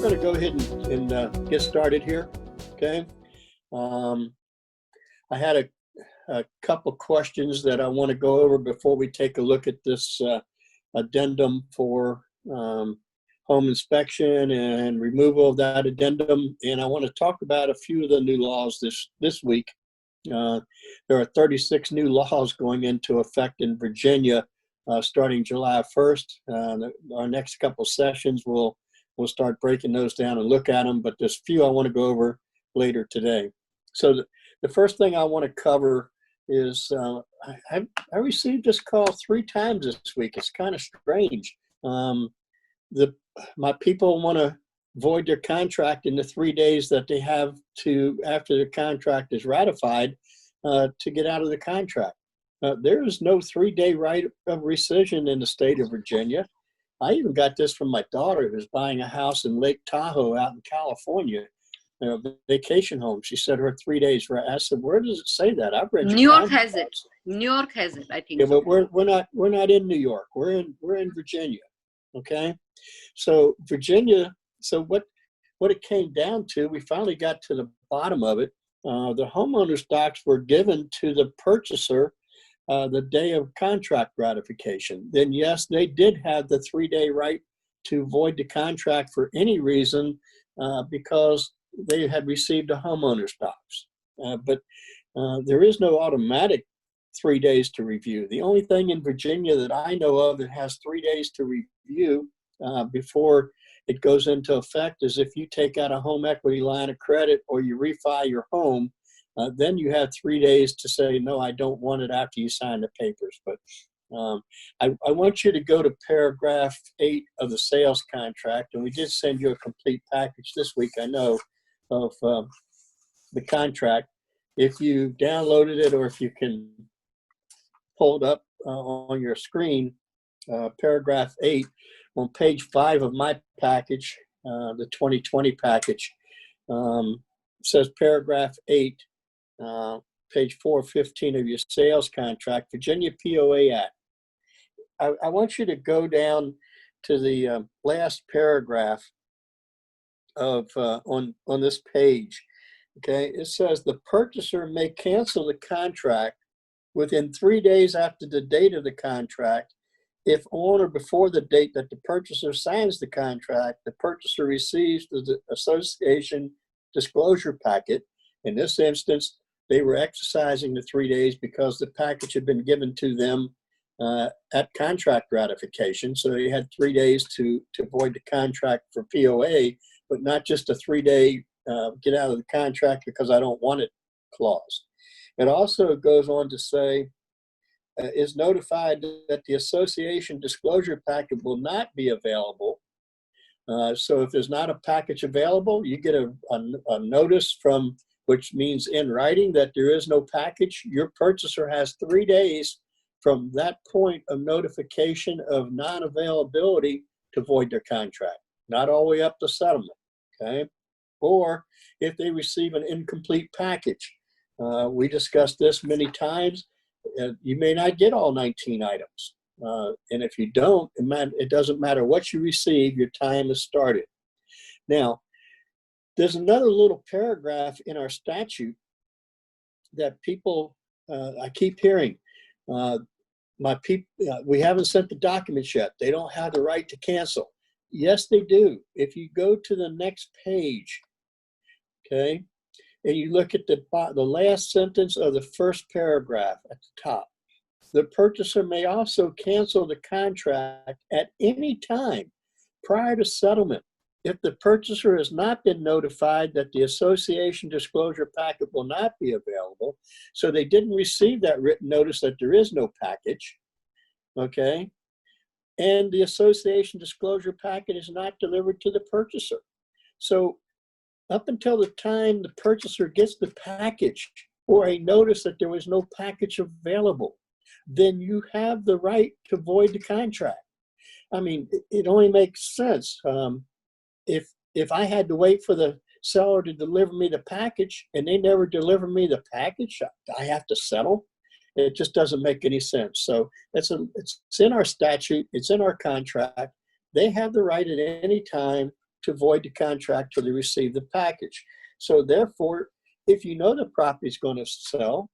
We're going to go ahead and get started here, okay? I had a couple questions that I want to go over before we take a look at this addendum for home inspection and removal of that addendum. And I want to talk about a few of the new laws this week. There are 36 new laws going into effect in Virginia starting July 1st. Our next couple sessions we'll start breaking those down and look at them, but there's a few I want to go over later today. So the first thing I want to cover is I received this call 3 times this week. It's kind of strange. My people want to void their contract in the 3 days that they have to, after the contract is ratified, to get out of the contract. There is no 3-day right of rescission in the state of Virginia. I even got this from my daughter who's buying a house in Lake Tahoe out in California, vacation home. She said her 3 days. I said, where does it say that? I've read New York has it. New York has it, I think. Yeah, so. but we're not in New York. We're in Virginia. Okay, so Virginia. So what it came down to, we finally got to the bottom of it. The homeowner's docs were given to the purchaser the day of contract ratification. Then yes, they did have the 3-day right to void the contract for any reason because they had received a homeowner's docs. But there is no automatic 3 days to review. The only thing in Virginia that I know of that has 3 days to review before it goes into effect is if you take out a home equity line of credit or you refi your home. Then you have 3 days to say, no, I don't want it after you sign the papers. But I want you to go to paragraph 8 of the sales contract. And we did send you a complete package this week, I know, of the contract. If you downloaded it or if you can pull it up on your screen, paragraph 8 on page 5 of my package, the 2020 package, says paragraph 8. Page 415 of your sales contract, Virginia POA Act. I want you to go down to the last paragraph of on this page. Okay, it says the purchaser may cancel the contract within 3 days after the date of the contract if on or before the date that the purchaser signs the contract, the purchaser receives the association disclosure packet. In this instance, they were exercising the 3 days because the package had been given to them at contract ratification. So they had 3 days to void the contract for POA, but not just a 3-day get out of the contract because I don't want it clause. It also goes on to say, is notified that the association disclosure packet will not be available. So if there's not a package available, you get a notice from, which means in writing that there is no package. Your purchaser has 3 days from that point of notification of non-availability to void their contract, not all the way up to settlement, okay? Or if they receive an incomplete package. We discussed this many times. You may not get all 19 items. And if you don't, it doesn't matter what you receive, your time is started. Now, there's another little paragraph in our statute that people, I keep hearing, we haven't sent the documents yet. They don't have the right to cancel. Yes, they do. If you go to the next page, okay, and you look at the last sentence of the first paragraph at the top, the purchaser may also cancel the contract at any time prior to settlement if the purchaser has not been notified that the association disclosure packet will not be available. So they didn't receive that written notice that there is no package, okay? And the association disclosure packet is not delivered to the purchaser. So up until the time the purchaser gets the package or a notice that there was no package available, then you have the right to void the contract. I mean, it only makes sense. If I had to wait for the seller to deliver me the package and they never deliver me the package, I have to settle. It just doesn't make any sense. So it's in our statute. It's in our contract. They have the right at any time to void the contract till they receive the package. So therefore, if you know the property is going to sell,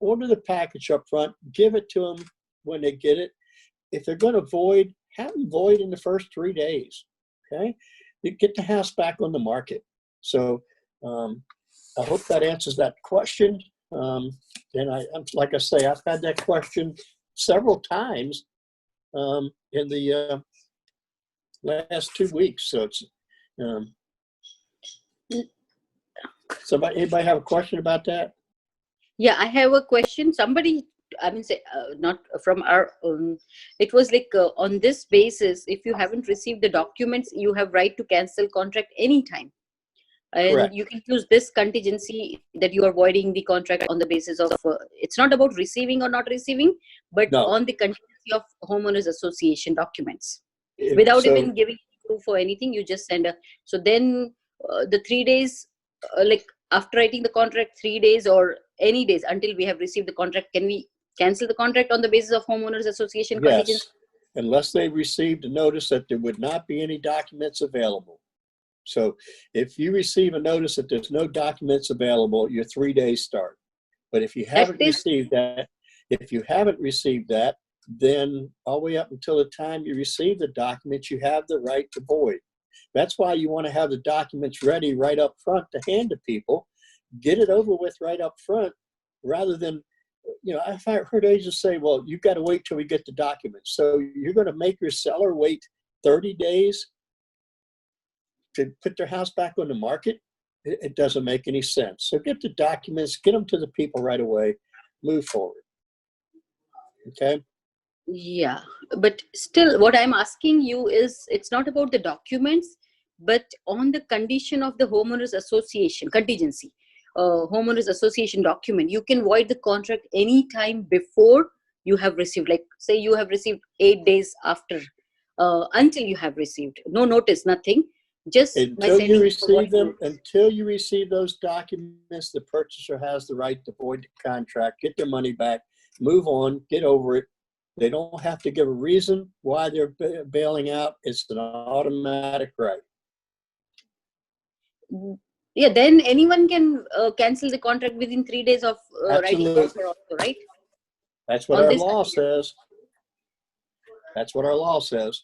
order the package up front, give it to them when they get it. If they're going to void, have them void in the first 3 days. Okay, you get the house back on the market. So I hope that answers that question. And like I say, I've had that question several times in the last 2 weeks. So it's anybody have a question about that? Yeah, I have a question. Somebody, I mean, say, not from our own, it was like on this basis, if you haven't received the documents, you have right to cancel contract anytime. And Correct. you can use this contingency that you are voiding the contract on the basis of, it's not about receiving or not receiving, but No. on the contingency of homeowners association documents. Without even giving proof or anything, you just send a, so then the 3 days, like after writing the contract, 3 days or any days until we have received the contract, can we cancel the contract on the basis of homeowners association contingency? Yes, unless they received a notice that there would not be any documents available. So if you receive a notice that there's no documents available, your 3 days start. But if you haven't received that, then all the way up until the time you receive the documents, you have the right to void. That's why you want to have the documents ready right up front to hand to people. Get it over with right up front, rather than, I've heard agents say, well, you've got to wait till we get the documents. So you're going to make your seller wait 30 days to put their house back on the market? It doesn't make any sense. So get the documents, get them to the people right away, move forward. Okay? Yeah, but still what I'm asking you is, it's not about the documents, but on the condition of the homeowners association contingency, homeowners association document, you can void the contract anytime before you have received, like say you have received 8 days after, until you have received, no notice, nothing. Just until you receive those documents, the purchaser has the right to void the contract, get their money back, move on, get over it. They don't have to give a reason why they're bailing out. It's an automatic right. Yeah, then anyone can cancel the contract within 3 days of writing the offer also, right? That's what our law says. That's what our law says.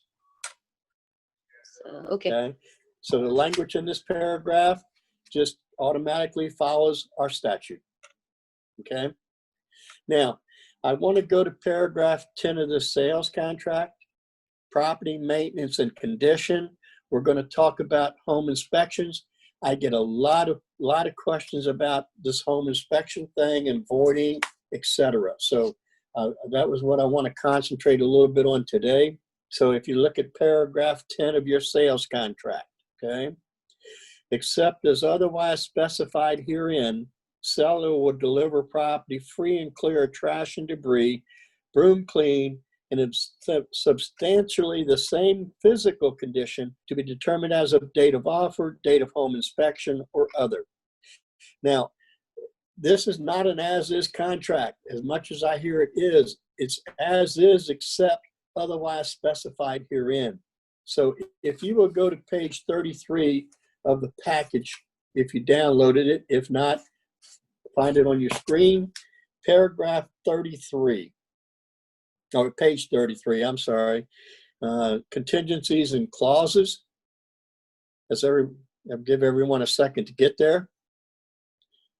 Okay. So the language in this paragraph just automatically follows our statute. Okay. Now, I want to go to paragraph 10 of the sales contract, property maintenance and condition. We're going to talk about home inspections. I get a lot of questions about this home inspection thing and voiding, etc. So that was what I want to concentrate a little bit on today. So if you look at paragraph 10 of your sales contract, okay, except as otherwise specified herein, seller will deliver property free and clear of trash and debris, broom clean, and in substantially the same physical condition to be determined as of date of offer, date of home inspection, or other. Now, this is not an as-is contract. As much as I hear it is, it's as-is except otherwise specified herein. So if you will go to page 33 of the package, if you downloaded it, if not, find it on your screen, paragraph 33, or page 33, I'm sorry, contingencies and clauses. I'll give everyone a second to get there.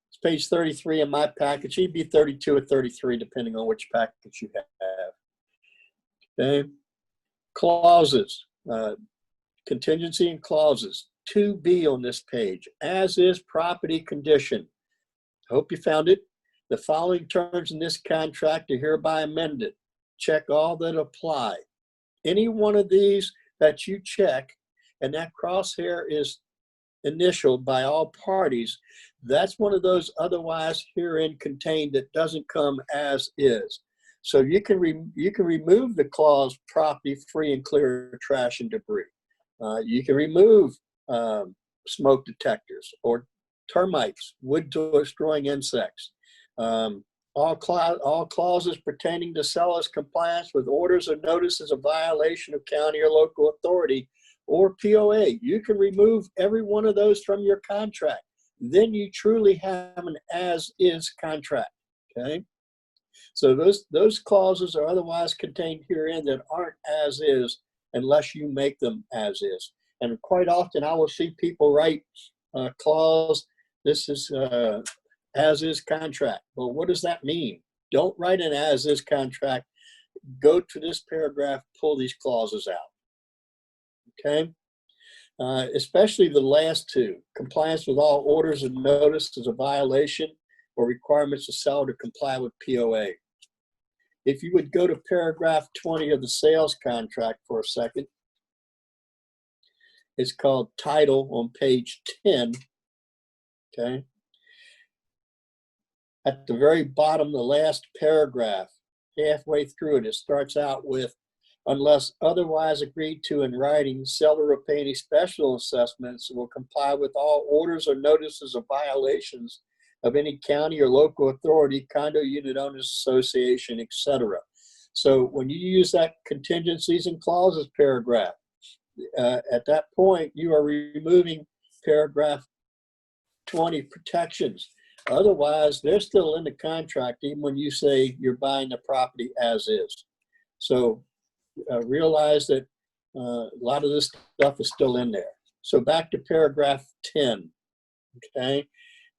It's page 33 in my package. It'd be 32 or 33, depending on which package you have. Okay. Clauses, contingency and clauses, 2B on this page, as is property condition. I hope you found it. The following terms in this contract are hereby amended. Check all that apply. Any one of these that you check and that crosshair is initialed by all parties, that's one of those otherwise herein contained that doesn't come as is. So you can remove the clause property free and clear of trash and debris. You can remove smoke detectors or termites, wood destroying insects. All clauses pertaining to seller's compliance with orders or notices of violation of county or local authority or POA. You can remove every one of those from your contract. Then you truly have an as-is contract, okay? So those clauses are otherwise contained herein that aren't as is unless you make them as is. And quite often I will see people write a clause, this is as is contract. Well, what does that mean? Don't write an as is contract. Go to this paragraph, pull these clauses out, okay? Especially the last two, compliance with all orders and notices of violation or requirements of seller to comply with POA. If you would go to paragraph 20 of the sales contract for a second, it's called title on page 10, okay? At the very bottom, the last paragraph, halfway through it, it starts out with, unless otherwise agreed to in writing, seller will pay any special assessments and will comply with all orders or notices of violations of any county or local authority, condo unit owners association, etc. So when you use that contingencies and clauses paragraph, at that point, you are removing paragraph 20 protections. Otherwise, they're still in the contract even when you say you're buying the property as is. So realize that a lot of this stuff is still in there. So back to paragraph 10, okay?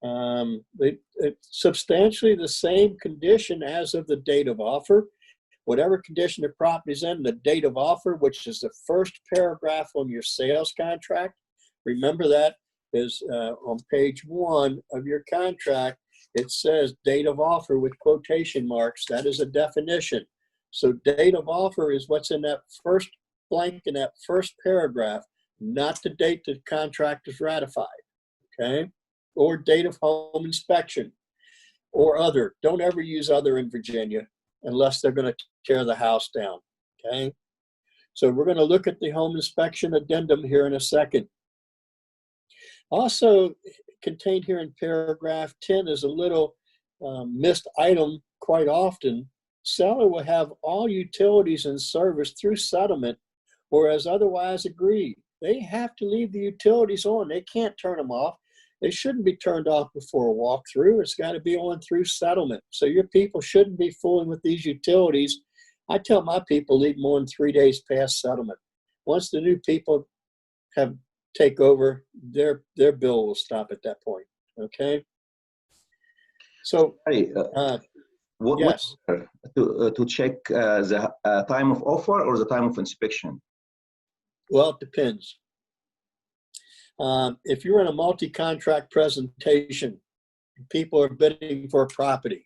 It's substantially the same condition as of the date of offer. Whatever condition the property is in, the date of offer, which is the first paragraph on your sales contract. Remember that is on page 1 of your contract. It says date of offer with quotation marks. That is a definition. So date of offer is what's in that first blank in that first paragraph, not the date the contract is ratified, okay? Or date of home inspection or other. Don't ever use other in Virginia unless they're going to tear the house down, okay? So we're going to look at the home inspection addendum here in a second. Also contained here in paragraph 10 is a little missed item quite often. Seller will have all utilities in service through settlement or as otherwise agreed. They have to leave the utilities on. They can't turn them off. They shouldn't be turned off before a walkthrough. It's got to be on through settlement. So your people shouldn't be fooling with these utilities. I tell my people leave them on 3 days past settlement. Once the new people have take over, their bill will stop at that point. Okay. So yes. To check the time of offer or the time of inspection? Well, it depends. If you're in a multi-contract presentation, people are bidding for a property.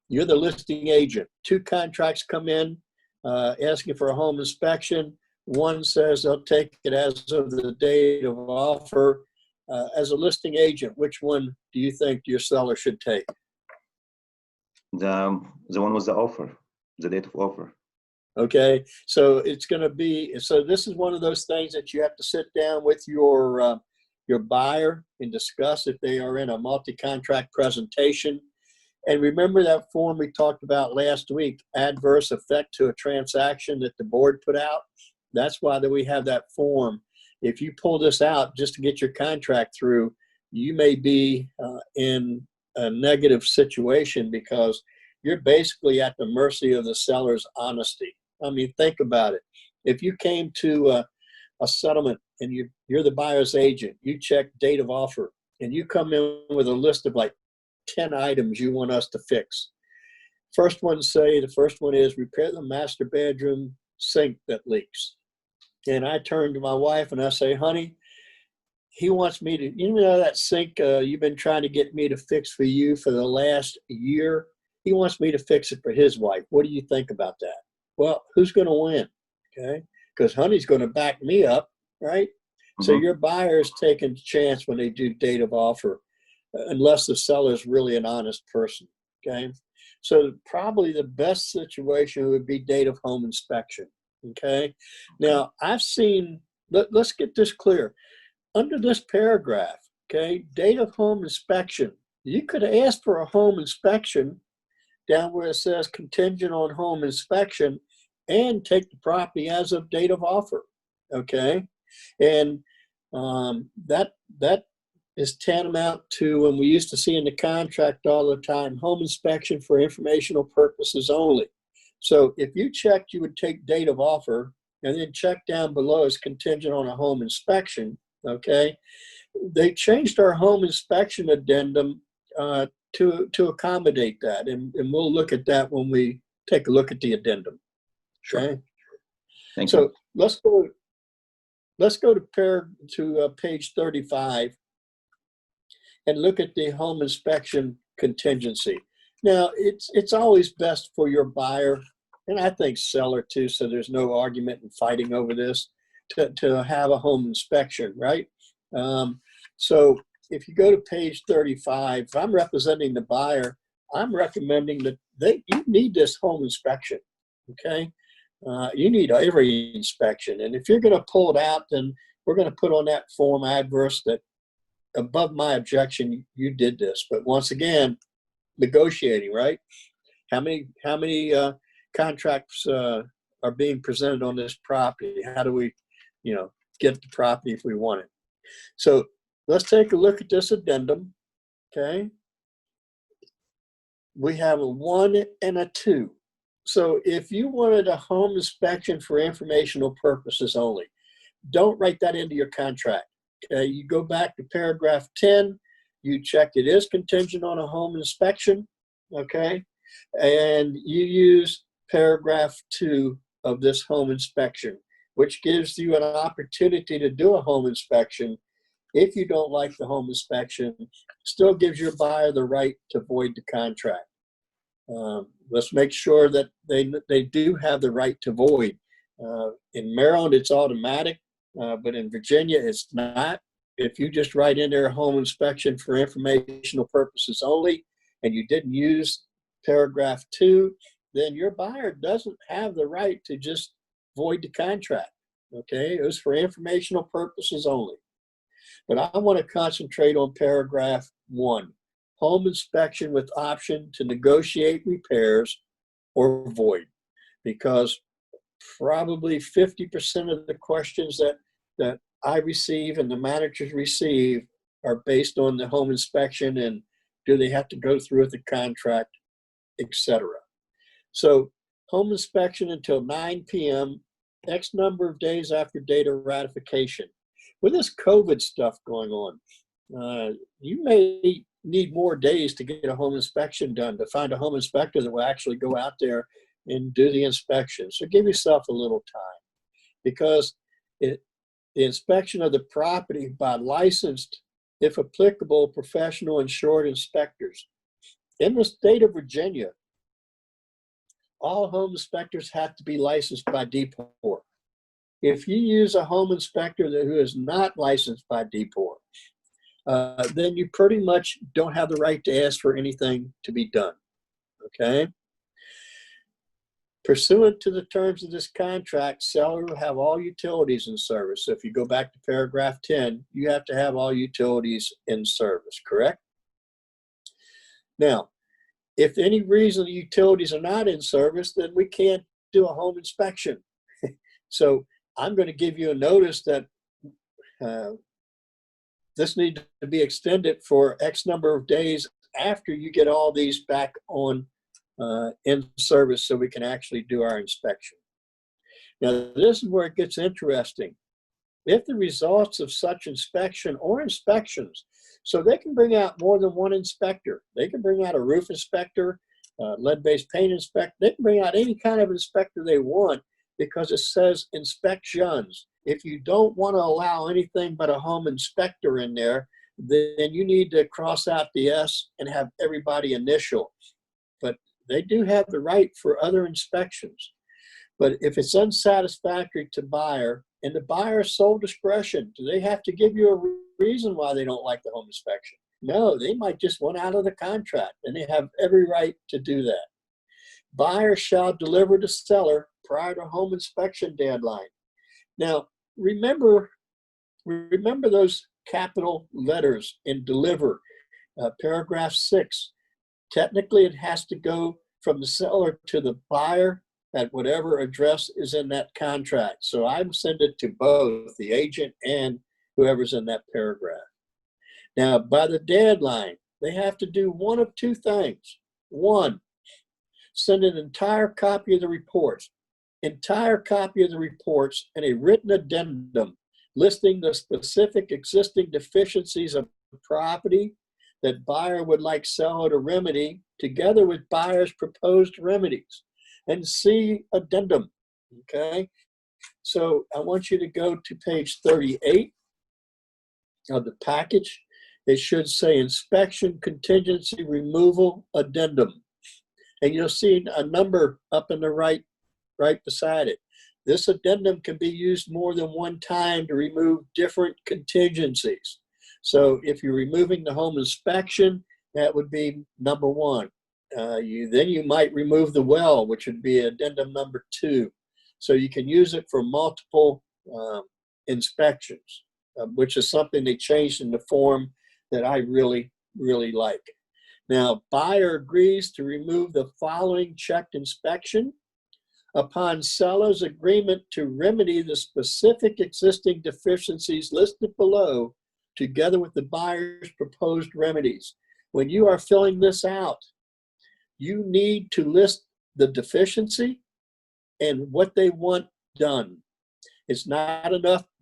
You're the listing agent. 2 contracts come in asking for a home inspection. One says they'll take it as of the date of offer. As a listing agent, which one do you think your seller should take? The one with the offer, the date of offer. Okay, so it's going to be, so this is one of those things that you have to sit down with your buyer and discuss if they are in a multi-contract presentation. And remember that form we talked about last week, adverse effect to a transaction that the board put out? That's why that we have that form. If you pull this out just to get your contract through, you may be in a negative situation because you're basically at the mercy of the seller's honesty. I mean, think about it. If you came to a settlement and you're the buyer's agent, you check date of offer, and you come in with a list of like 10 items you want us to fix. The first one is repair the master bedroom sink that leaks. And I turn to my wife and I say, honey, he wants me to, you know that sink you've been trying to get me to fix for you for the last year? He wants me to fix it for his wife. What do you think about that? Well, who's going to win? Okay, because honey's going to back me up, right? Mm-hmm. So your buyer's taking a chance when they do date of offer, unless the seller's really an honest person, okay? So probably the best situation would be date of home inspection. Okay. Now I've seen, let's get this clear. Under this paragraph, okay, date of home inspection, you could ask for a home inspection down where it says contingent on home inspection and take the property as of date of offer. Okay. And that is tantamount to when we used to see in the contract all the time, home inspection for informational purposes only. So if you checked, you would take date of offer and then check down below as contingent on a home inspection. Okay. They changed our home inspection addendum to accommodate that. And we'll look at that when we take a look at the addendum. Okay. Thank you. So let's go to page 35 and look at the home inspection contingency. Now, it's always best for your buyer, and I think seller too, so there's no argument in fighting over this, to have a home inspection, right? So if you go to page 35, if I'm representing the buyer, I'm recommending that you need this home inspection, okay? You need every inspection. And if you're going to pull it out, then we're going to put on that form adverse that above my objection, you did this. But once again, negotiating, right? How many contracts are being presented on this property? How do we, get the property if we want it? So let's take a look at this addendum, okay? We have a 1 and a 2. So if you wanted a home inspection for informational purposes only, don't write that into your contract. Okay, you go back to paragraph 10, you check it is contingent on a home inspection, okay? And you use paragraph 2 of this home inspection, which gives you an opportunity to do a home inspection. If you don't like the home inspection, still gives your buyer the right to void the contract. Let's make sure that they do have the right to void. In Maryland, it's automatic, but in Virginia, it's not. If you just write in there home inspection for informational purposes only, and you didn't use paragraph 2, then your buyer doesn't have the right to just void the contract. Okay, it was for informational purposes only. But I want to concentrate on paragraph 1. Home inspection with option to negotiate repairs or void, because probably 50% of the questions that I receive and the managers receive are based on the home inspection and do they have to go through with the contract, etc. So home inspection until 9 p.m., X number of days after date of ratification. With this COVID stuff going on, you may need more days to get a home inspection done, to find a home inspector that will actually go out there and do the inspection. So give yourself a little time, because the inspection of the property by licensed, if applicable, professional insured inspectors. In the state of Virginia, all home inspectors have to be licensed by DPOR. If you use a home inspector who is not licensed by DPOR, then you pretty much don't have the right to ask for anything to be done, okay? Pursuant to the terms of this contract, seller will have all utilities in service. So if you go back to paragraph 10, you have to have all utilities in service, correct? Now, if any reason the utilities are not in service, then we can't do a home inspection. So I'm going to give you a notice that this needs to be extended for X number of days after you get all these back on in service so we can actually do our inspection. Now, this is where it gets interesting. If the results of such inspection or inspections, so they can bring out more than one inspector. They can bring out a roof inspector, lead-based paint inspector. They can bring out any kind of inspector they want because it says inspections. If you don't want to allow anything but a home inspector in there, then you need to cross out the S and have everybody initial. But they do have the right for other inspections. But if it's unsatisfactory to buyer, and the buyer's sole discretion, do they have to give you a reason why they don't like the home inspection? No, they might just want out of the contract, and they have every right to do that. buyer shall deliver to seller prior to home inspection deadline. Now, remember those capital letters in deliver, paragraph 6. Technically, it has to go from the seller to the buyer at whatever address is in that contract. So I send it to both the agent and whoever's in that paragraph. Now, by the deadline, they have to do one of two things. One, send an entire copy of the reports, and a written addendum listing the specific existing deficiencies of the property that buyer would like seller to remedy, together with buyer's proposed remedies. And see addendum, okay? So I want you to go to page 38 of the package. It should say inspection contingency removal addendum. And you'll see a number up in the right beside it. This addendum can be used more than one time to remove different contingencies. So if you're removing the home inspection, that would be number 1. Then you might remove the well, which would be addendum number 2. So you can use it for multiple inspections, which is something they changed in the form that I really, really like. Now, buyer agrees to remove the following checked inspection upon seller's agreement to remedy the specific existing deficiencies listed below, together with the buyer's proposed remedies. When you are filling this out, you need to list the deficiency and what they want done. It's not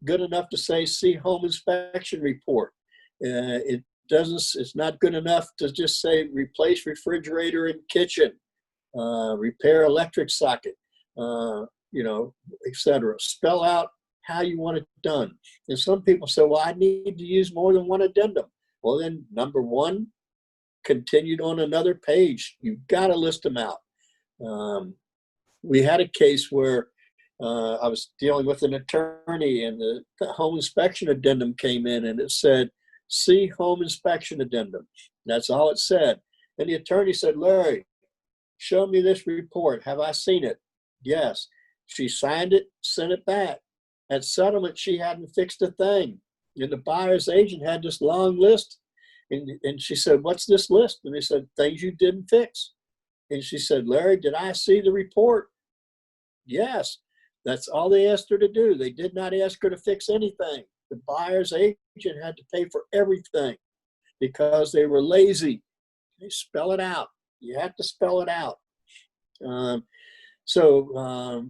good enough to say, see home inspection report. It's not good enough to just say, replace refrigerator and kitchen, repair electric socket, etc. Spell out how you want it done. And some people say, well, I need to use more than one addendum. Well, then number 1, continued on another page. You've got to list them out. We had a case where I was dealing with an attorney, and the home inspection addendum came in, and it said, see home inspection addendum. That's all it said. And the attorney said, Larry, show me this report. Have I seen it? Yes. She signed it, sent it back. At settlement, she hadn't fixed a thing. And the buyer's agent had this long list. And she said, what's this list? And they said, things you didn't fix. And she said, Larry, did I see the report? Yes. That's all they asked her to do. They did not ask her to fix anything. The buyer's agent had to pay for everything because they were lazy. They spell it out. You have to spell it out.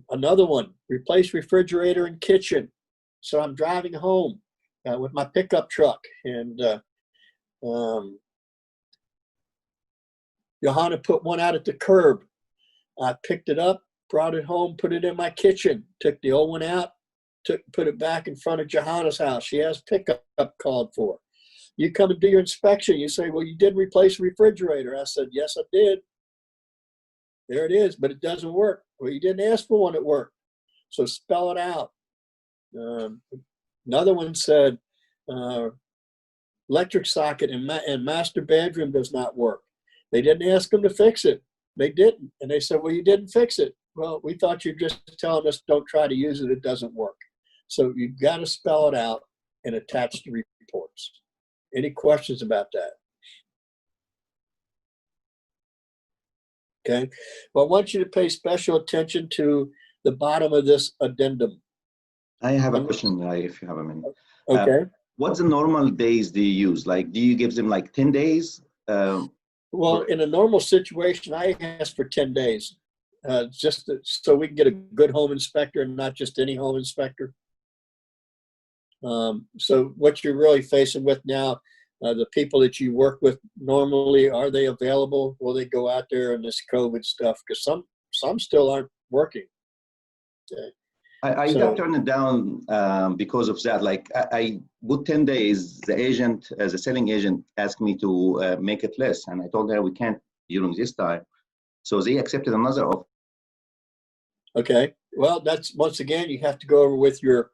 Another one, replace refrigerator and kitchen. So I'm driving home with my pickup truck, and Johanna put one out at the curb. I picked it up, brought it home, put it in my kitchen, took the old one out, put it back in front of Johanna's house. She has pickup called for. You come and do your inspection. You say, well, you did replace the refrigerator. I said, yes, I did. There it is, but it doesn't work. Well, you didn't ask for one that worked. So spell it out. Another one said, electric socket in master bedroom does not work. They didn't ask them to fix it. They didn't. And they said, well, you didn't fix it. Well, we thought you were just telling us don't try to use it. It doesn't work. So you've got to spell it out and attach the reports. Any questions about that? Okay. Well, I want you to pay special attention to the bottom of this addendum. I have a question, if you have a minute. Okay. What's the normal days do you use? Like, do you give them like 10 days? Well, in a normal situation, I ask for 10 days, so we can get a good home inspector and not just any home inspector. So what you're really facing with now, the people that you work with normally, are they available? Will they go out there and this COVID stuff? Because some still aren't working. Okay. I got turned down because of that. Like I put 10 days, the agent, as a selling agent, asked me to make it less. And I told her we can't during this time. So they accepted another offer. Okay. Well, that's, once again, you have to go over with your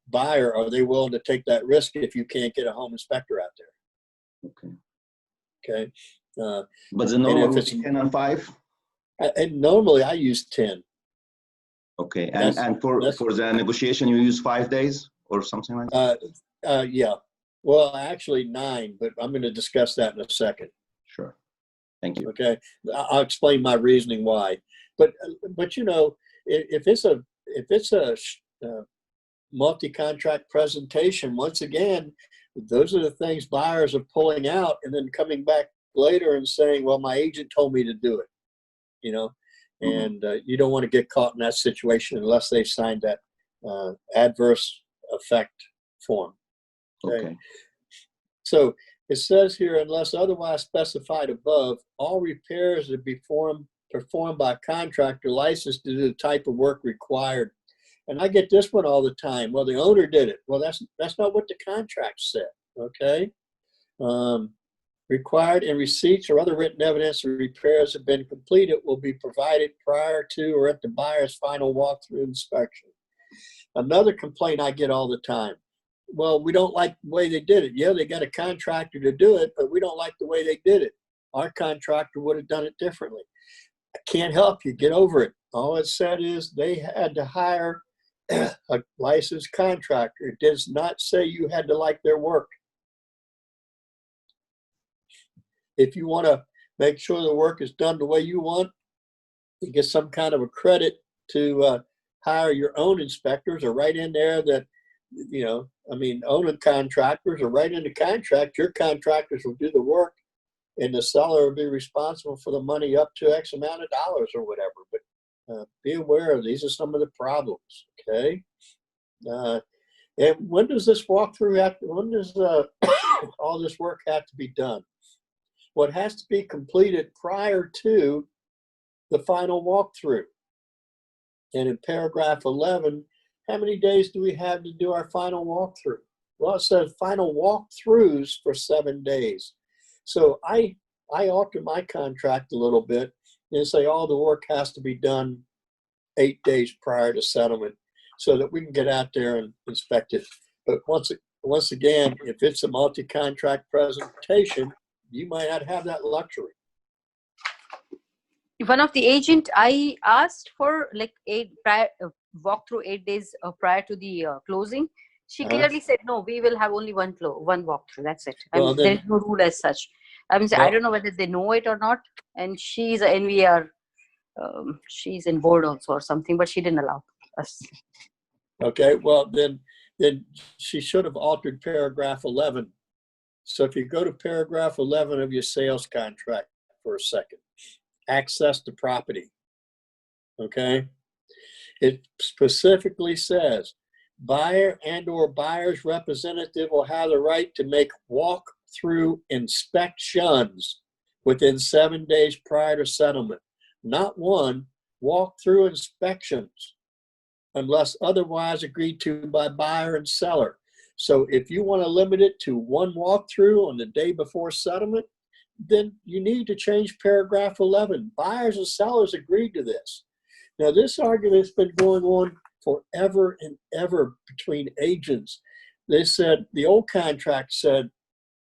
buyer. Are they willing to take that risk if you can't get a home inspector out there? Okay. Okay. But the normal would be 10 and 5? And normally I use 10. Okay, and for the negotiation, you use 5 days or something like that? Yeah. Well, actually 9, but I'm going to discuss that in a second. Sure. Thank you. Okay, I'll explain my reasoning why. But you know, if it's a multi-contract presentation, once again, those are the things buyers are pulling out and then coming back later and saying, well, my agent told me to do it, you know, and you don't want to get caught in that situation unless they signed that adverse effect form. Okay. So it says here, unless otherwise specified above, all repairs that be performed by a contractor licensed to do the type of work required. And I get this one all the time. Well, the owner did it. Well, that's not what the contract said. Okay. Required and receipts or other written evidence of repairs have been completed will be provided prior to or at the buyer's final walkthrough inspection. Another complaint I get all the time. Well, we don't like the way they did it. Yeah, they got a contractor to do it, but we don't like the way they did it. Our contractor would have done it differently. I can't help you. Get over it. All it said is they had to hire a licensed contractor. It does not say you had to like their work. If you want to make sure the work is done the way you want, you get some kind of a credit to hire your own inspectors, or right in there that, you know, I mean, owning contractors, or right in the contract, your contractors will do the work and the seller will be responsible for the money up to X amount of dollars or whatever. But be aware, these are some of the problems, okay? And when does this walkthrough have to, when does all this work have to be done? Well, it has to be completed prior to the final walkthrough. And in paragraph 11, how many days do we have to do our final walkthrough? Well, it says final walkthroughs for 7 days. So I alter my contract a little bit and say all the work has to be done 8 days prior to settlement so that we can get out there and inspect it. But once again, if it's a multi-contract presentation, you might not have that luxury. One of the agent, I asked for like walkthrough 8 days prior to the closing. She clearly said, no, we will have only one walkthrough. That's it. Well, there is no rule as such. I mean, I don't know whether they know it or not. And she's an NVR. She's in board also or something, but she didn't allow us. Okay, well, then she should have altered paragraph 11. So if you go to paragraph 11 of your sales contract for a second, access to property, okay? It specifically says, buyer and or buyer's representative will have the right to make walk-through inspections within 7 days prior to settlement. Not one, walk-through inspections, unless otherwise agreed to by buyer and seller. So if you want to limit it to one walkthrough on the day before settlement, then you need to change paragraph 11. Buyers and sellers agreed to this. Now, this argument's been going on forever and ever between agents. They said, the old contract said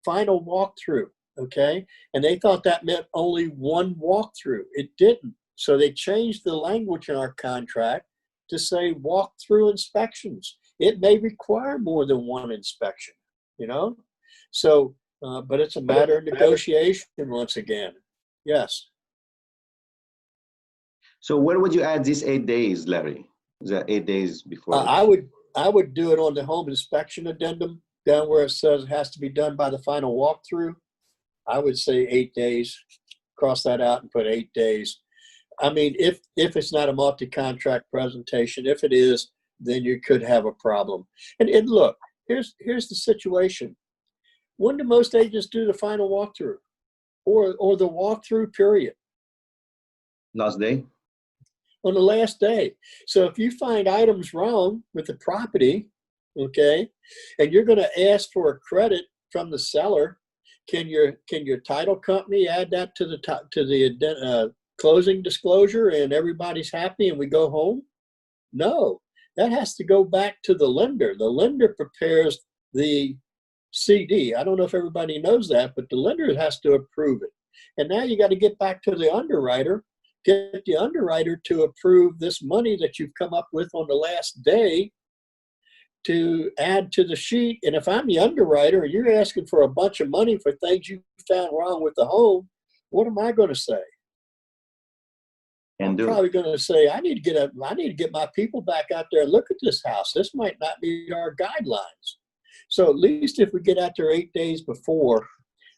final walkthrough, okay? And they thought that meant only one walkthrough. It didn't. So they changed the language in our contract to say walkthrough inspections. It may require more than one inspection, you know? So, but it's a matter of negotiation once again. Yes. So where would you add these 8 days, Larry? The 8 days before? I would do it on the home inspection addendum, down where it says it has to be done by the final walkthrough. I would say 8 days. Cross that out and put 8 days. I mean, if it's not a multi-contract presentation, if it is, then you could have a problem. And look, here's the situation. When do most agents do the final walkthrough, or the walkthrough period? Last day. On the last day. So if you find items wrong with the property, okay, and you're going to ask for a credit from the seller, can your title company add that to the closing disclosure and everybody's happy and we go home? No, that has to go back to the lender. The lender prepares the CD. I don't know if everybody knows that, but the lender has to approve it. And now you got to get back to the underwriter get the underwriter to approve this money that you've come up with on the last day to add to the sheet. And if I'm the underwriter and you're asking for a bunch of money for things you found wrong with the home, what am I going to say? I'm probably going to say, I need to get my people back out there and look at this house. This might not meet our guidelines. So at least if we get out there 8 days before,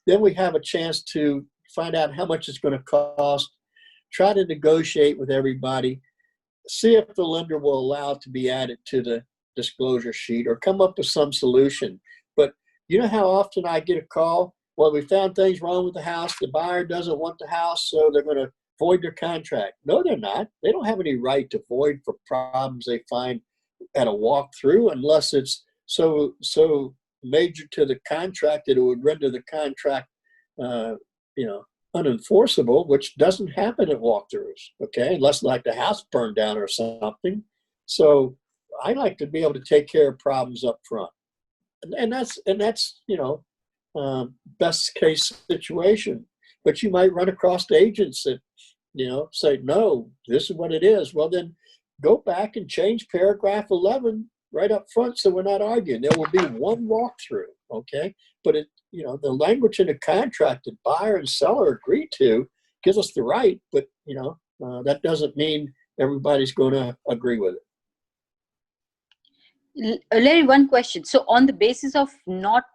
then we have a chance to find out how much it's going to cost, try to negotiate with everybody, see if the lender will allow it to be added to the disclosure sheet or come up with some solution. But you know how often I get a call, well, we found things wrong with the house. The buyer doesn't want the house, so they're going to void their contract. No, they're not. They don't have any right to void for problems they find at a walkthrough unless it's so major to the contract that it would render the contract, unenforceable, which doesn't happen at walkthroughs, okay, unless like the house burned down or something. So I like to be able to take care of problems up front, and that's best case situation. But you might run across the agents that say, no, this is what it is. Well, then go back and change paragraph 11 right up front, so we're not arguing. There will be one walkthrough, okay? But the language in the contract that buyer and seller agree to gives us the right, but that doesn't mean everybody's going to agree with it. Larry, one question. So on the basis of not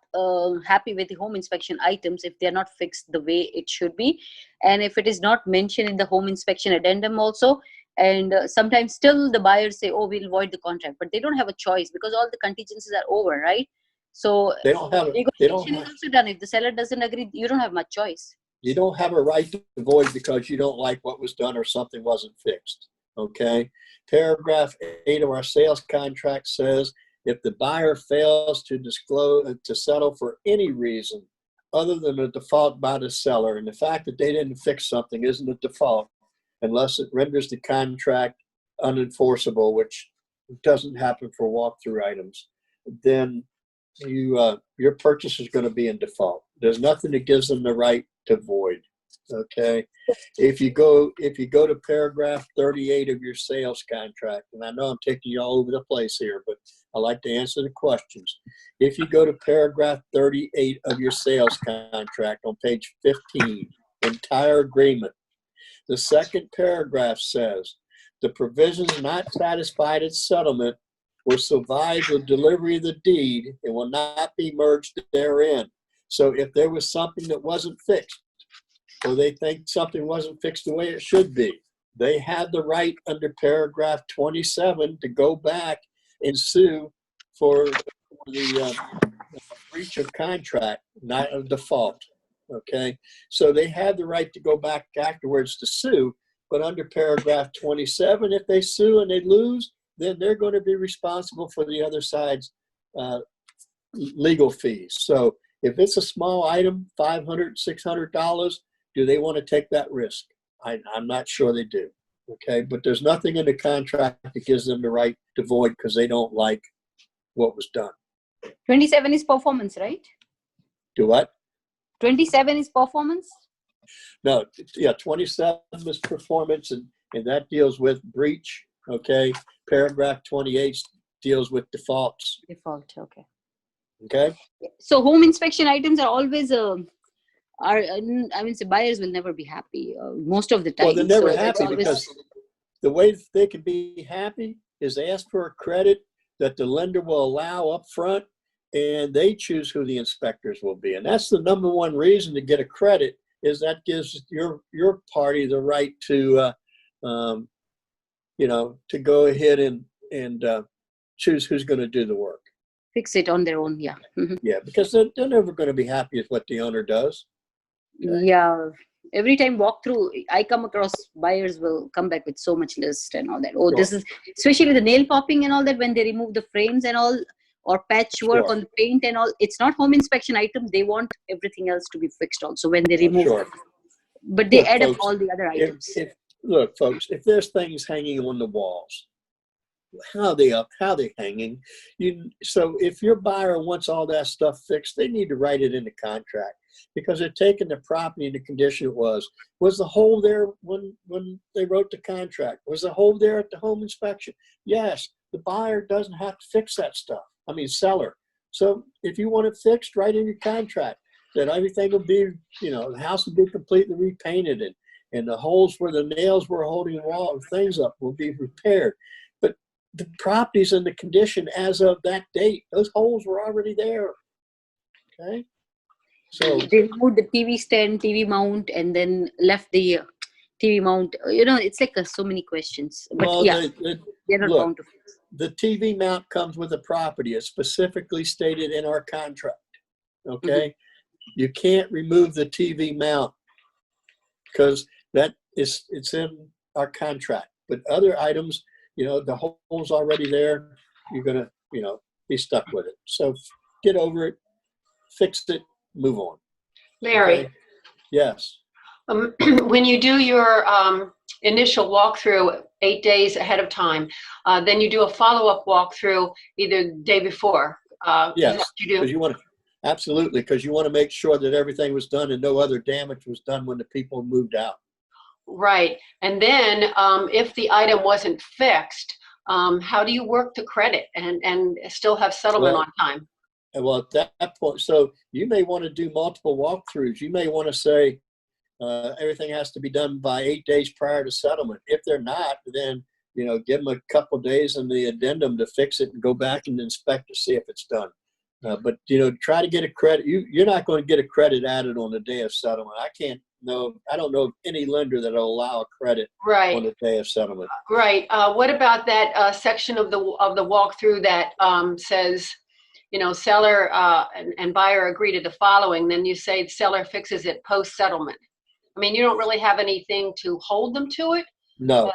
happy with the home inspection items, if they're not fixed the way it should be, and if it is not mentioned in the home inspection addendum also, and sometimes still the buyers say, oh, we'll void the contract, but they don't have a choice because all the contingencies are over, right? So negotiation is also done. If the seller doesn't agree, you don't have much choice. You don't have a right to void because you don't like what was done or something wasn't fixed, okay? Paragraph 8 of our sales contract says, if the buyer fails to disclose, to settle for any reason other than a default by the seller, and the fact that they didn't fix something isn't a default unless it renders the contract unenforceable, which doesn't happen for walkthrough items, then your purchase is going to be in default. There's nothing that gives them the right to void. Okay, if you go to paragraph 38 of your sales contract, and I know I'm taking you all over the place here, but I like to answer the questions. If you go to paragraph 38 of your sales contract on page 15, entire agreement, the second paragraph says, the provisions not satisfied at settlement will survive the delivery of the deed and will not be merged therein. So if there was something that wasn't fixed, or they think something wasn't fixed the way it should be, they have the right under paragraph 27 to go back and sue for the breach of contract, not a default. Okay, so they have the right to go back afterwards to sue, but under paragraph 27, if they sue and they lose, then they're going to be responsible for the other side's legal fees. So if it's a small item, $500, $600, do they want to take that risk? I'm not sure they do. Okay, but there's nothing in the contract that gives them the right to void because they don't like what was done. 27 is performance, right? Do what? 27 is performance? No, yeah, 27 is performance, and that deals with breach, okay? Paragraph 28 deals with defaults. Default, okay. Okay? So home inspection items are always, buyers will never be happy most of the time. Well, they're never happy because the way they can be happy is ask for a credit that the lender will allow up front, and they choose who the inspectors will be. And that's the number one reason to get a credit, is that gives your party the right to, to go ahead and choose who's going to do the work. Fix it on their own, yeah. Mm-hmm. Yeah, because they're never going to be happy with what the owner does. Okay? Yeah. Every time walk through, I come across buyers will come back with so much list and all that. Oh, sure. This is, especially the nail popping and all that, when they remove the frames and all, or patchwork on the paint and all. It's not home inspection item. They want everything else to be fixed also when they remove them. But they add up all the other items. Look, folks, if there's things hanging on the walls how they up, how they hanging. So if your buyer wants all that stuff fixed, they need to write it in the contract, because they're taking the property in the condition it was. Was the hole there when they wrote the contract? Was the hole there at the home inspection? Yes. The buyer doesn't have to fix that stuff. I mean, seller. So if you want it fixed, write in your contract that everything will be, the house will be completely repainted, and the holes where the nails were holding wall things up will be repaired. But the property's in the condition as of that date. Those holes were already there. Okay. So they removed the TV stand, TV mount, and then left the TV mount. It's like so many questions. But well, yeah, they're not look, bound to fix. the TV mount comes with the property. It's specifically stated in our contract. Okay. Mm-hmm. You can't remove the TV mount because it's in our contract. But other items, the hole's already there. You're gonna, be stuck with it. So get over it, fix it, move on. Larry. Okay? Yes. When you do your initial walkthrough 8 days ahead of time, then you do a follow-up walkthrough either the day before. Yes, you do. Absolutely, because you want to make sure that everything was done and no other damage was done when the people moved out. Right. And then if the item wasn't fixed, how do you work the credit and still have settlement on time? Well, at that point, so you may want to do multiple walkthroughs. You may want to say everything has to be done by 8 days prior to settlement. If they're not, then, give them a couple of days in the addendum to fix it and go back and inspect to see if it's done. But, try to get a credit. You're not going to get a credit added on the day of settlement. I don't know of any lender that will allow a credit on the day of settlement. Right. What about that section of the walkthrough that says, seller and buyer agree to the following? Then you say seller fixes it post-settlement. I mean, you don't really have anything to hold them to it? No.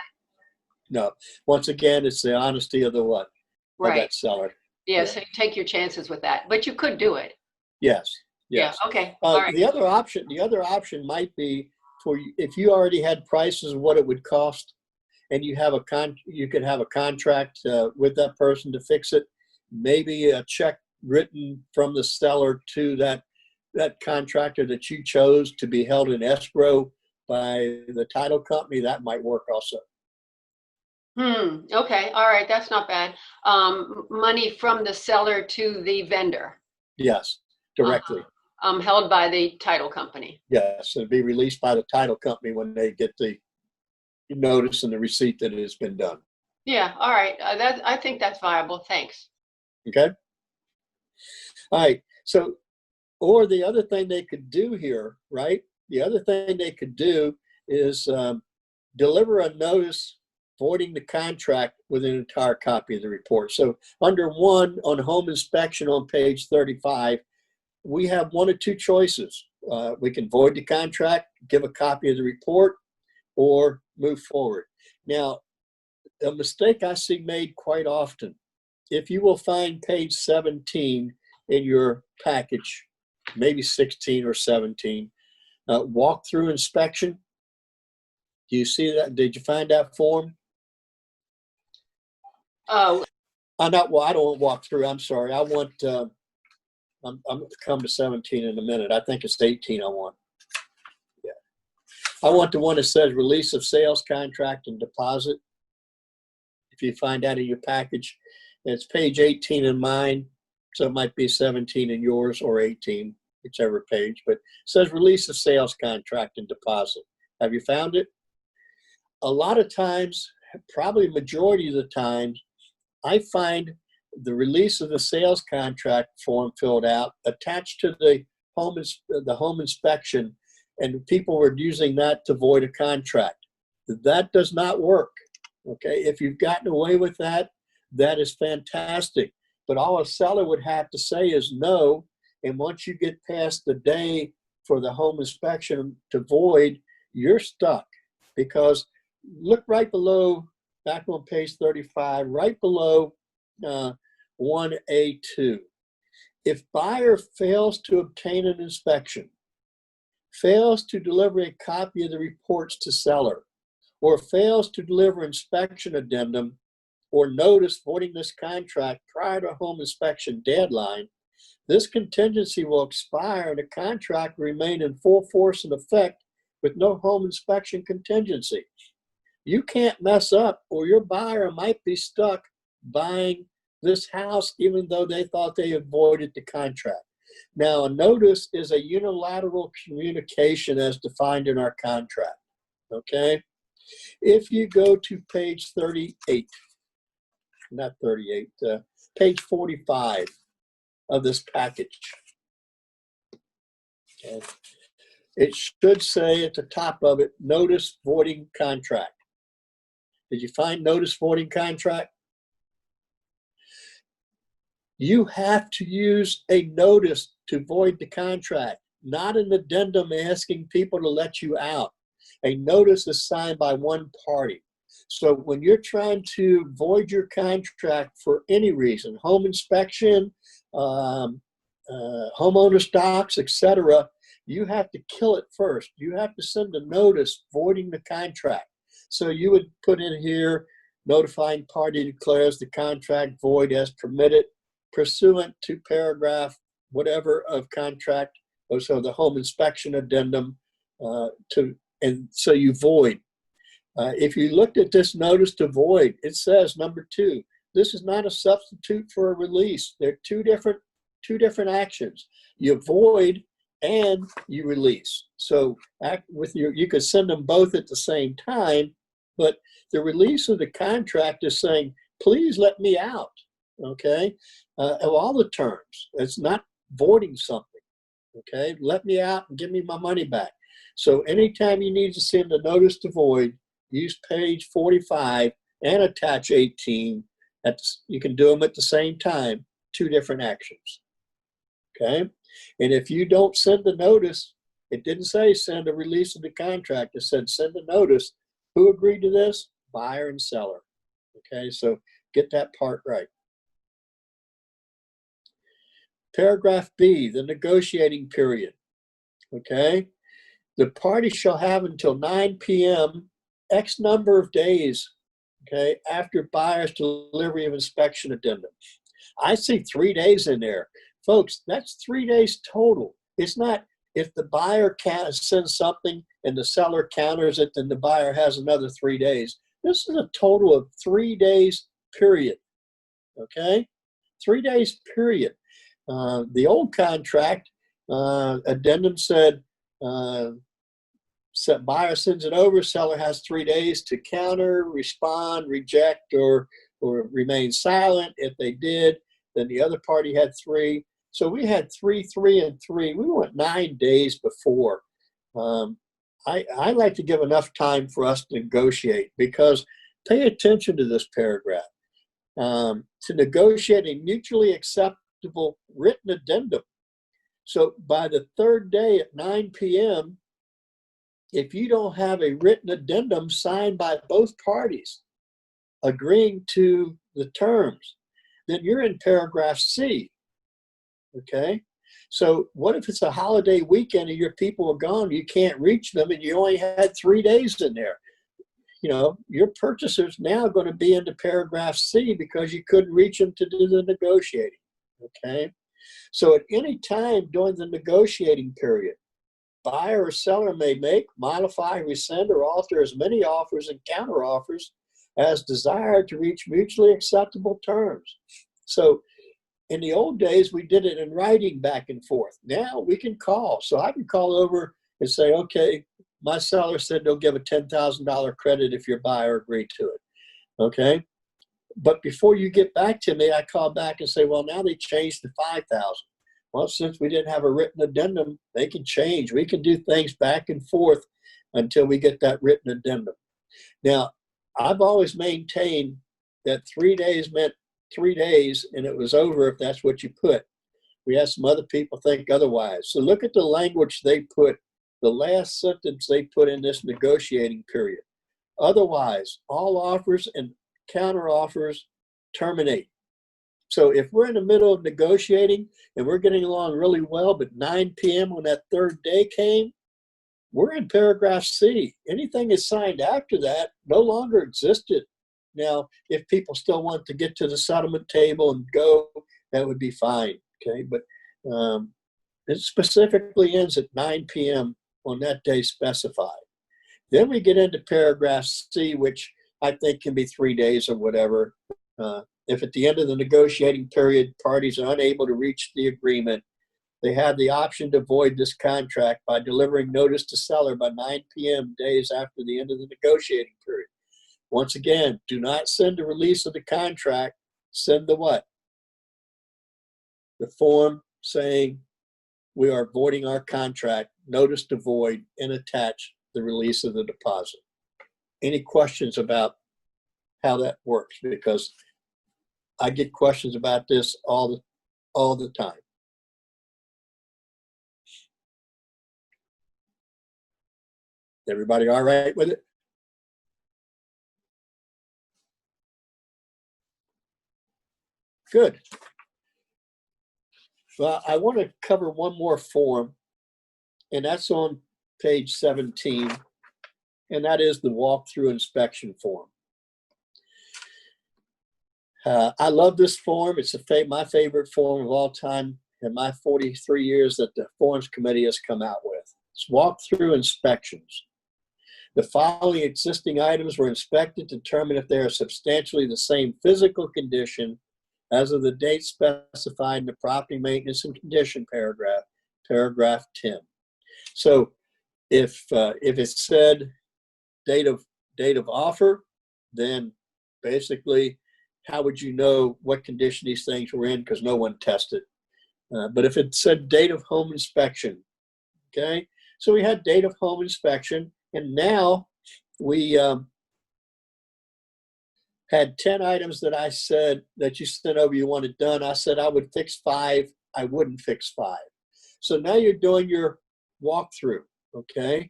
Once again, it's the honesty of of that seller. Yeah, so you take your chances with that, but you could do it. Yes. Yeah. Okay. All right. The other option might be for you, if you already had prices of what it would cost, and you could have a contract with that person to fix it. Maybe a check written from the seller to that contractor that you chose to be held in escrow by the title company. That might work also. Okay. All right. That's not bad. Money from the seller to the vendor. Yes, directly. Held by the title company. Yes, it'll be released by the title company when they get the notice and the receipt that it has been done. Yeah. All right. I think that's viable. Thanks. Okay. All right. So, or the other thing they could do here, right? The other thing they could do is deliver a notice voiding the contract with an entire copy of the report. So under 1 on home inspection on page 35, we have one of two choices. We can void the contract, give a copy of the report, or move forward. Now, a mistake I see made quite often, if you will find page 17 in your package, maybe 16 or 17, walkthrough inspection. Do you see that? Did you find that form? Oh. I don't want walkthrough. I'm sorry. I want, I'm going to come to 17 in a minute. I think it's 18 I want. Yeah. I want the one that says release of sales contract and deposit. If you find that in your package, it's page 18 in mine. So it might be 17 in yours or 18, whichever page, but it says release of sales contract and deposit. Have you found it? A lot of times, probably majority of the times, I find the release of the sales contract form filled out attached to the home inspection, and people were using that to void a contract. That does not work. Okay, if you've gotten away with that, that is fantastic. But all a seller would have to say is no. And once you get past the day for the home inspection to void, you're stuck. Because look right below, back on page 35, right below 1A2. If buyer fails to obtain an inspection, fails to deliver a copy of the reports to seller, or fails to deliver inspection addendum or notice voiding this contract prior to home inspection deadline, this contingency will expire and the contract will remain in full force and effect with no home inspection contingency. You can't mess up, or your buyer might be stuck buying this house even though they thought they avoided the contract. Now, a notice is a unilateral communication as defined in our contract, okay? If you go to page 38, not 38, page 45 of this package, okay, it should say at the top of it, notice voiding contract. Did you find notice voiding contract? You have to use a notice to void the contract, not an addendum asking people to let you out. A notice is signed by one party. So when you're trying to void your contract for any reason, home inspection, homeowner stocks, etc., you have to kill it first. You have to send a notice voiding the contract. So you would put in here, notifying party declares the contract void as permitted pursuant to paragraph whatever of contract, or so the home inspection addendum, and so you void. If you looked at this notice to void, it says number 2, this is not a substitute for a release. They're two different actions. You void and you release. So you could send them both at the same time, but the release of the contract is saying, please let me out, okay, of all the terms. It's not voiding something, okay? Let me out and give me my money back. So anytime you need to send a notice to void, use page 45 and attach 18. You can do them at the same time, 2 different actions, okay? And if you don't send the notice, it didn't say send a release of the contract. It said send a notice. Who agreed to this? Buyer and seller, okay? So get that part right. Paragraph B, the negotiating period, okay? The party shall have until 9 p.m. X number of days, okay, after buyer's delivery of inspection addendum. I see 3 days in there. Folks, that's 3 days total. It's not if the buyer sends something and the seller counters it, then the buyer has another 3 days. This is a total of 3 days, period, okay? 3 days, period. The old contract addendum said, buyer sends it over, seller has 3 days to counter, respond, reject, or remain silent. If they did, then the other party had 3. So we had 3, 3, and 3. We went 9 days before. I like to give enough time for us to negotiate, because pay attention to this paragraph. To negotiate a mutually acceptable written addendum. So by the 3rd day at 9 p.m., if you don't have a written addendum signed by both parties agreeing to the terms, then you're in paragraph C, okay? So what if it's a holiday weekend and your people are gone, you can't reach them, and you only had 3 days in there? You know, your purchaser's now going to be into paragraph C because you couldn't reach them to do the negotiating, okay? So at any time during the negotiating period, buyer or seller may make, modify, rescind, or alter as many offers and counteroffers as desired to reach mutually acceptable terms. So in the old days, we did it in writing back and forth. Now we can call. So I can call over and say, okay, my seller said they'll give a $10,000 credit if your buyer agreed to it, okay? But before you get back to me, I call back and say, well, now they changed to $5,000. Well, since we didn't have a written addendum, they can change. We can do things back and forth until we get that written addendum. Now, I've always maintained that 3 days meant 3 days, and it was over if that's what you put. We had some other people think otherwise. So look at the language they put, the last sentence they put in this negotiating period. Otherwise, all offers and counteroffers terminate. So if we're in the middle of negotiating and we're getting along really well, but 9 p.m. when that 3rd day came, we're in paragraph C. Anything is signed after that no longer existed Now, if people still want to get to the settlement table and go, that would be fine, okay? But it specifically ends at 9 p.m. on that day specified. Then we get into paragraph C, which I think can be 3 days or whatever. If at the end of the negotiating period, parties are unable to reach the agreement, they have the option to void this contract by delivering notice to seller by 9 p.m. days after the end of the negotiating period. Once again, do not send the release of the contract. Send the what? The form saying we are voiding our contract, notice to void, and attach the release of the deposit. Any questions about how that works? Because I get questions about this all the time. Everybody all right with it? Good. Well, I want to cover one more form, and that's on page 17, and that is the walkthrough inspection form. I love this form. It's my favorite form of all time in my 43 years that the Forms Committee has come out with. It's walkthrough inspections. The following existing items were inspected to determine if they are substantially the same physical condition as of the date specified in the property maintenance and condition paragraph, paragraph 10. So if it said date of offer, then basically how would you know what condition these things were in, because no one tested. But if it said date of home inspection, okay? So we had date of home inspection, and now we had 10 items that I said that you sent over you wanted done. I said I would fix 5. I wouldn't fix 5. So now you're doing your walkthrough, okay?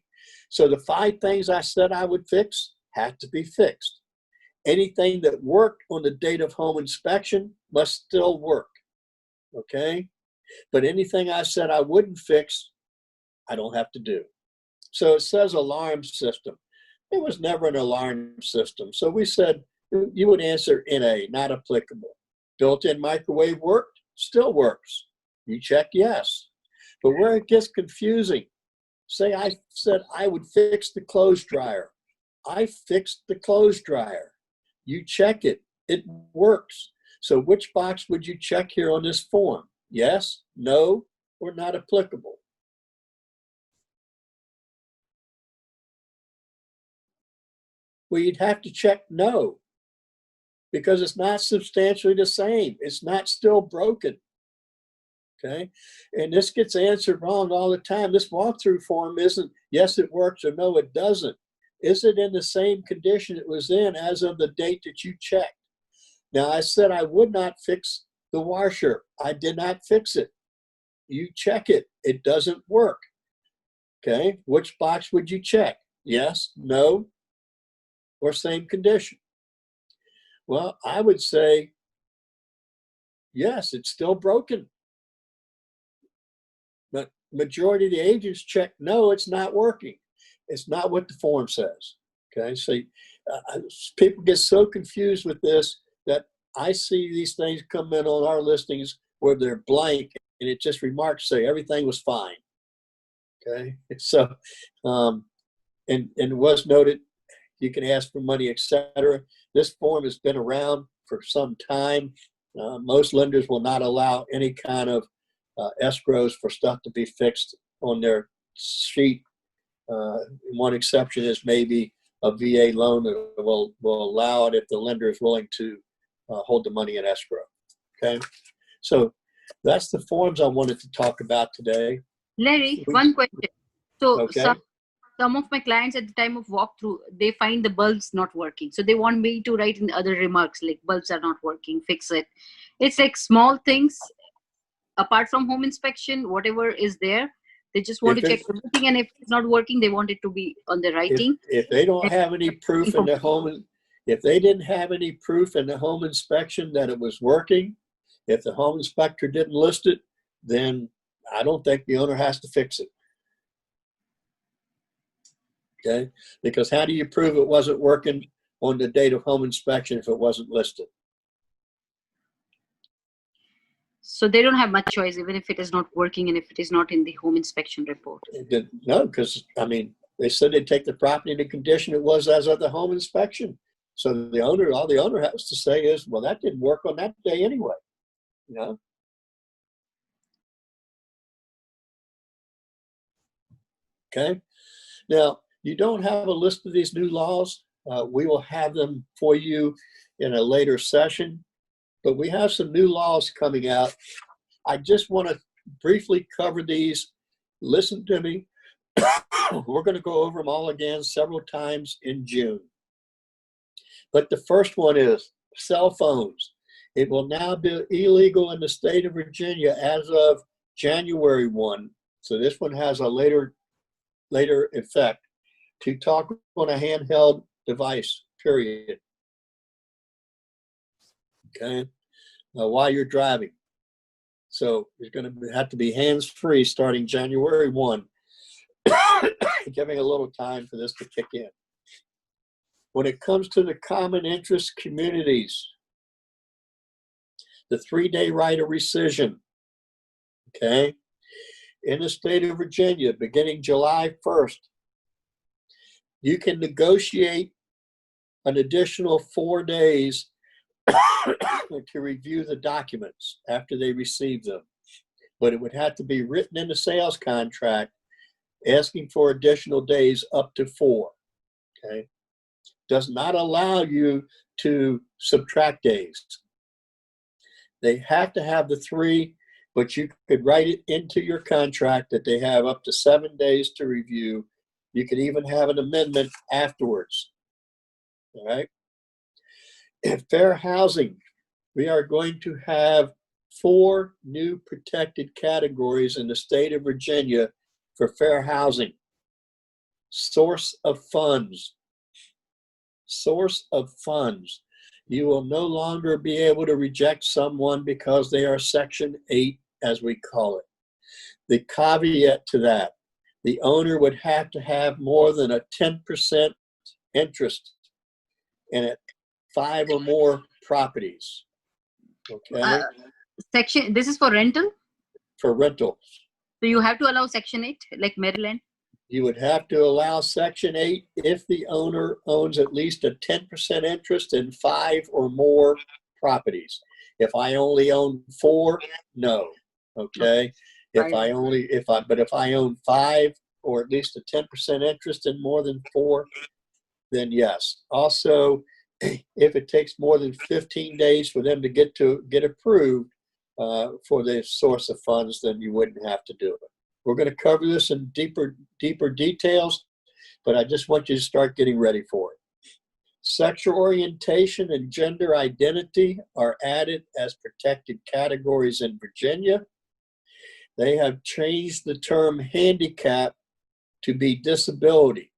So the 5 things I said I would fix had to be fixed. Anything that worked on the date of home inspection must still work, okay? But anything I said I wouldn't fix, I don't have to do. So it says alarm system. It was never an alarm system. So we said you would answer NA, not applicable. Built-in microwave worked, still works. You check yes. But where it gets confusing, say I said I would fix the clothes dryer. I fixed the clothes dryer. You check it, it works. So which box would you check here on this form? Yes, no, or not applicable? Well, you'd have to check no, because it's not substantially the same. It's not still broken, okay? And this gets answered wrong all the time. This walkthrough form isn't yes, it works, or no, it doesn't. Is it in the same condition it was in as of the date that you checked? Now, I said I would not fix the washer. I did not fix it. You check it. It doesn't work, okay? Which box would you check? Yes, no, or same condition? Well, I would say, yes, it's still broken. But majority of the agents check, no, it's not working. It's not what the form says, okay? So people get so confused with this that I see these things come in on our listings where they're blank and it just remarks say everything was fine, okay? So, and it was noted, you can ask for money, etc. This form has been around for some time. Most lenders will not allow any kind of escrows for stuff to be fixed on their sheet. One exception is maybe a VA loan that will allow it if the lender is willing to hold the money in escrow. Okay, so that's the forms I wanted to talk about today. Larry, one question. So okay. Some of my clients at the time of walkthrough, they find the bulbs not working. So they want me to write in the other remarks like bulbs are not working, fix it. It's like small things apart from home inspection, whatever is there. They just want to check everything, and if it's not working, they want it to be on the writing. If they don't have any proof in the home, if they didn't have any proof in the home inspection that it was working, if the home inspector didn't list it, then I don't think the owner has to fix it. Okay, because how do you prove it wasn't working on the date of home inspection if it wasn't listed. So they don't have much choice, even if it is not working and if it is not in the home inspection report. No, because, I mean, they said they'd take the property into condition it was as of the home inspection. So the owner, all the owner has to say is, well, that didn't work on that day anyway, you know? Okay. Now, you don't have a list of these new laws. We will have them for you in a later session, but we have some new laws coming out. I just want to briefly cover these. Listen to me. We're going to go over them all again several times in June. But the first one is cell phones. It will now be illegal in the state of Virginia as of January 1. So this one has a later effect to talk on a handheld device, period. Okay, while you're driving. So you're going to have to be hands-free starting January 1, giving a little time for this to kick in. When it comes to the common interest communities, the 3-day right of rescission, okay, in the state of Virginia, beginning July 1st, you can negotiate an additional 4 days to review the documents after they receive them. But it would have to be written in the sales contract asking for additional days up to 4. Okay? Does not allow you to subtract days. They have to have the 3, but you could write it into your contract that they have up to 7 days to review. You could even have an amendment afterwards. All right? In fair housing, we are going to have 4 new protected categories in the state of Virginia for fair housing. Source of funds. Source of funds. You will no longer be able to reject someone because they are Section 8, as we call it. The caveat to that, the owner would have to have more than a 10% interest in it, 5 or more properties. Okay? This is for rental? For rentals. So you have to allow Section 8, like Maryland? You would have to allow Section 8 if the owner owns at least a 10% interest in 5 or more properties. If I only own 4, no. Okay? If I own 5 or at least a 10% interest in more than 4, then yes. Also, if it takes more than 15 days for them to get approved for the source of funds, then you wouldn't have to do it. We're going to cover this in deeper details, but I just want you to start getting ready for it. Sexual orientation and gender identity are added as protected categories in Virginia. They have changed the term handicap to be disability.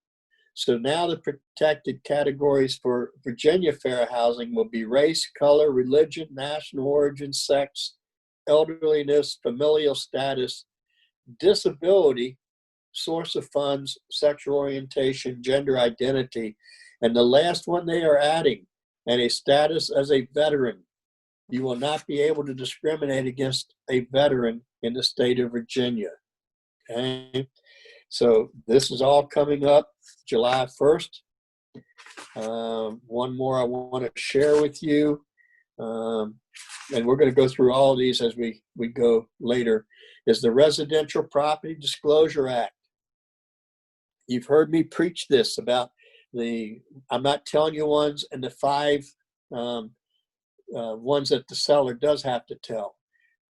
So now the protected categories for Virginia fair housing will be race, color, religion, national origin, sex, elderliness, familial status, disability, source of funds, sexual orientation, gender identity, and the last one they are adding, and a status as a veteran. You will not be able to discriminate against a veteran in the state of Virginia. Okay? So this is all coming up July 1st. One more I want to share with you, and we're going to go through all of these as we go later, is the Residential Property Disclosure Act. You've heard me preach this about I'm not telling you ones and the 5 ones that the seller does have to tell.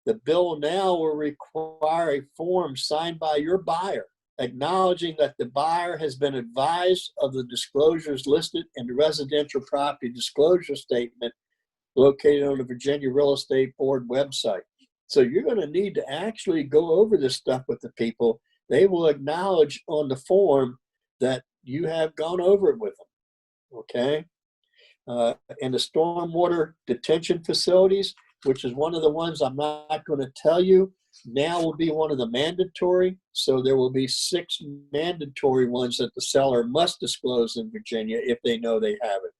The bill now will require a form signed by your buyer acknowledging that the buyer has been advised of the disclosures listed in the Residential Property Disclosure Statement located on the Virginia Real Estate Board website. So you're going to need to actually go over this stuff with the people. They will acknowledge on the form that you have gone over it with them, okay? And the stormwater detention facilities, which is one of the ones I'm not going to tell you, now will be one of the mandatory. So there will be 6 mandatory ones that the seller must disclose in Virginia if they know they have it.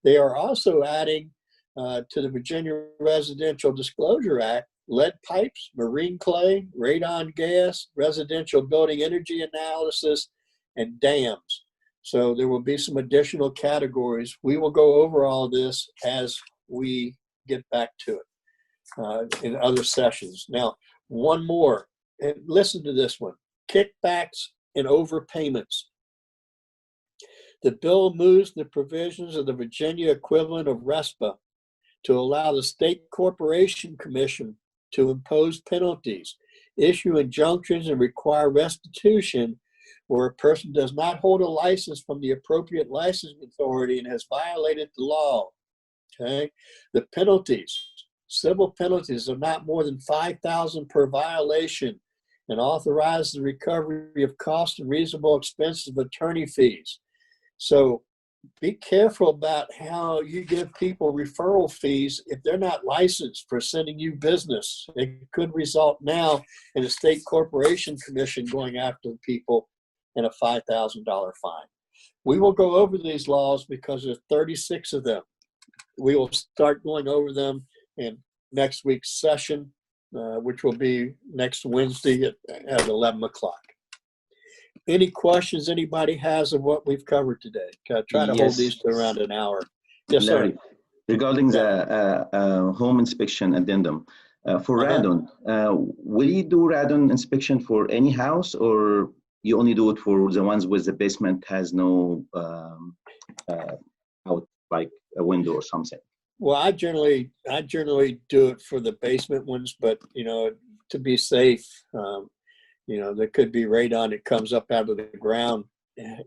They are also adding to the Virginia Residential Disclosure Act, lead pipes, marine clay, radon gas, residential building energy analysis, and dams. So there will be some additional categories. We will go over all this as we get back to it in other sessions. Now, one more, and listen to this one, kickbacks and overpayments. The bill moves the provisions of the Virginia equivalent of RESPA to allow the State Corporation Commission to impose penalties, issue injunctions, and require restitution where a person does not hold a license from the appropriate licensing authority and has violated the law. Okay, the penalties, civil penalties, are not more than $5,000 per violation, and authorize the recovery of costs and reasonable expenses of attorney fees. So be careful about how you give people referral fees if they're not licensed for sending you business. It could result now in a State Corporation Commission going after people and a $5,000 fine. We will go over these laws because there's 36 of them. We will start going over them in next week's session, which will be next Wednesday at 11 o'clock. Any questions anybody has of what we've covered today? Try to hold these to around an hour. Yes, Larry, sir. regarding the home inspection addendum, for radon, will you do radon inspection for any house, or you only do it for the ones with the basement has no out, like a window or something? Well, I generally do it for the basement ones, but to be safe, there could be radon that comes up out of the ground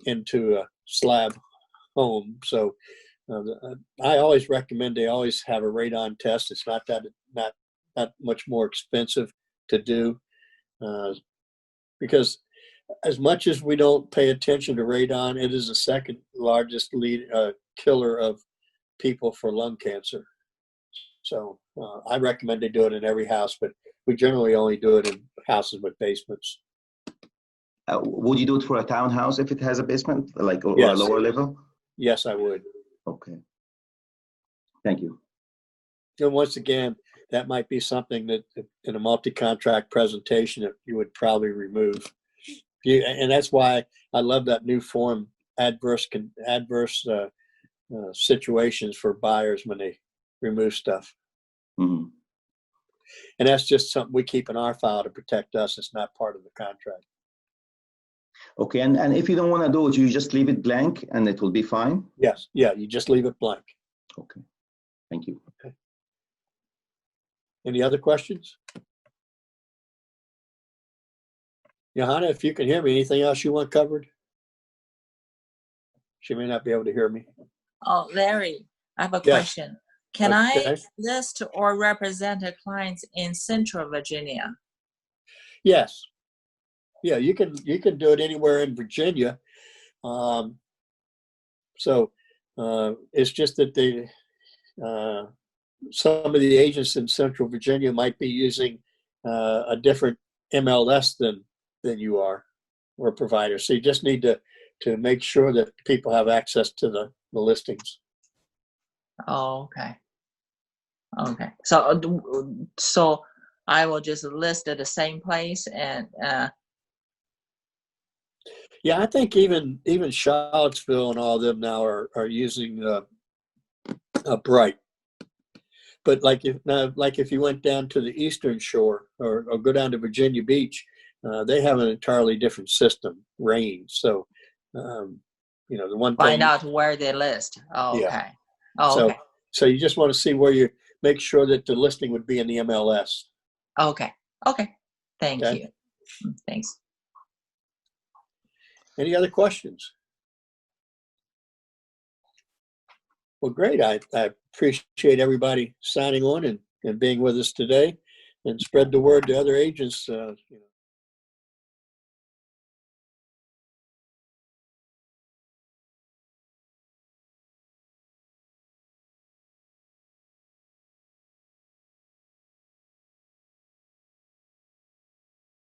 into a slab home. So I always recommend they always have a radon test. It's not that much more expensive to do, because as much as we don't pay attention to radon, it is the second largest killer of people for lung cancer. So I recommend they do it in every house, but we generally only do it in houses with basements. Would you do it for a townhouse if it has a basement, like, or Yes. a lower level? Yes, I would. Okay. Thank you. And once again, that might be something that in a multi-contract presentation that you would probably remove. And that's why I love that new form, adverse situations for buyers when they remove stuff. Mm-hmm. And that's just something we keep in our file to protect us. It's not part of the contract. Okay, and if you don't want to do it, you just leave it blank and it will be fine? Yes, yeah, you just leave it blank. Okay, thank you. Okay. Any other questions? Johanna, if you can hear me, anything else you want covered? She may not be able to hear me. Oh, Larry, I have a Yes. question. Can Okay. I list or represent a clients in Central Virginia? Yes. Yeah, you can do it anywhere in Virginia. It's just that some of the agents in Central Virginia might be using a different MLS than you are, or provider. So you just need to make sure that people have access to the listings. Oh, okay. Okay. So I will just list at the same place and Yeah, I think even Charlottesville and all of them now are using a Bright. But like if you went down to the Eastern Shore or go down to Virginia Beach, they have an entirely different system, Range. So the one find thing, out where they list. Oh, Yeah. okay. Oh, okay. So you just want to see where you make sure that the listing would be in the MLS. Okay. Okay. Thank Okay. you. Thanks. Any other questions? Well, great. I appreciate everybody signing on and being with us today, and spread the word to other agents.